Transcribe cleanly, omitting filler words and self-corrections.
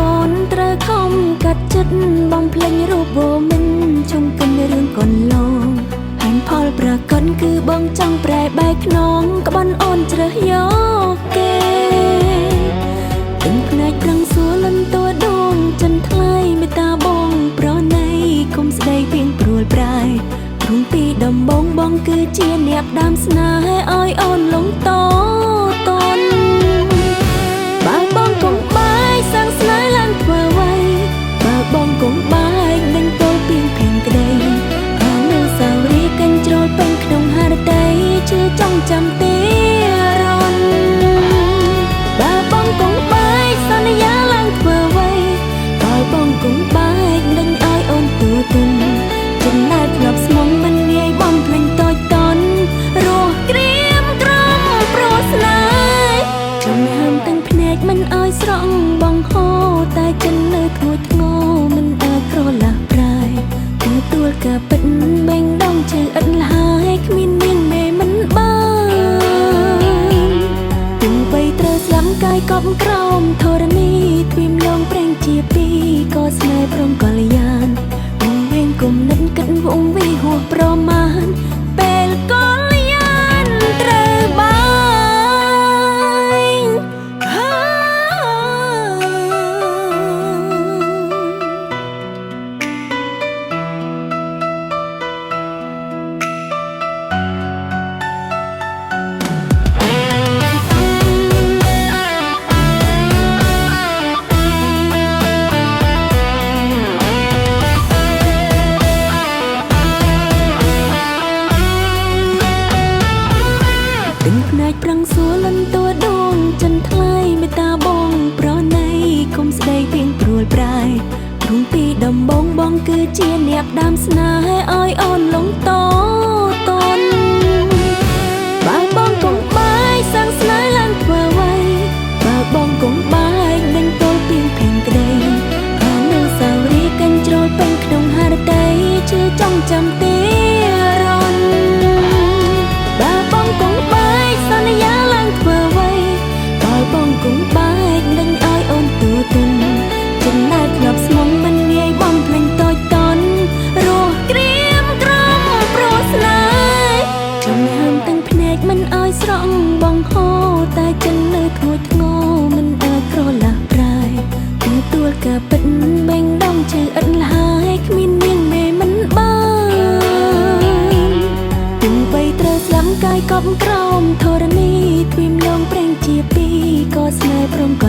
អូនត្រូវខំកាត់ចិត្តបងភ្លេចរូបអូមិនជុំកិនរឿងកូនឡងហេតុផលប្រកបគឺបងចង់ប្រែបែកខ្នងក្បន់អូនជ្រើសយកគេទាំងផ្នែកប្រឹងសួរលន់តួដងចិនថ្លៃមេត្តាបងប្រណីគុំស្ដីពីងព្រួលប្រែព្រមពីដំបងបងគឺជាអ្នកដើមស្នេហ៍ឲ្យអូនលងតនបើបងកុំបាយសាំងស្នេហ៍ឡើងធ្វើអ្វីបើបងកុំបាយដេញទល់ពីងភាំងក្ដីអនុស្សាវរីយ៍កញ្ជ្រោលពេញក្នុងហារតីជឿចង់ចាំទីរនបើបងកុំបាយសន្យាឡើងធ្វើអ្វីបើបងកុំបាយដេញឲ្យអូនទូទុនចំណែកធ្លាប់ស្មងមិនងាយបំភ្លេចតូចតន់រស់ក្រៀមក្រំព្រោះស្នេហ៍ចំហើមទាំងភ្នែកមិនឲ្យស្រង់បងហូរតែចិននៅធ្ងួចធ្ងរមិនអាចក្រឡាស់ប្រែទទួលការពិតបេងដងជើឥតលហើយគ្មានមានមេមិនបានទាំងបីត្រូវស្លាប់កាយកប់ក្រោមធរណីទ្វីមលងប្រេងជាពីរក៏ស្នេហ៍ព្រមកល្យានគុំនិតគិតវងវិហួសប្រមាណពេលកលយានត្រូវបាយប្រឹងសួរលន់តួដងចិនថ្លៃមេត្តាបងប្រណីគុំស្ដីពីងព្រួលប្រែព្រមពីដំបងបងគឺជាអ្នកដើមស្នេហ៍ឲ្យអូនលងតនបើបងកុំបាយសាំងស្នេហ៍ឡើងធ្វើអ្វីបើបងកុំបាយដេញទល់ពីងភាំងក្ដីអនុស្សាវរីយ៍កញ្ជ្រោលពេញក្នុងហារតីជឿចង់ចាំទីរនបើបងកុំបាយសន្យាឡើងធ្វើអ្វីបើបងកុំបាយដេញឲ្យអូនទូទុនចំណែកធ្លាប់ស្មងមិនងាយបំភ្លេចតូចតន់រស់ក្រៀមក្រំព្រោះស្នេហ៍ចំហើមទាំងភ្នែកមិនឲ្យស្រង់បងហូរតែចិននៅធ្ងួចធ្ងរមិនអាចក្រឡាស់ប្រែទទួលការពិតបេងដងជើឥតលហើយគ្មានមានមេមិនបានទាំងបីត្រូវស្លាប់កាយកប់ក្រោមធរណីទ្វីមលងប្រេងជាពីរក៏ស្នេហ៍ព្រមក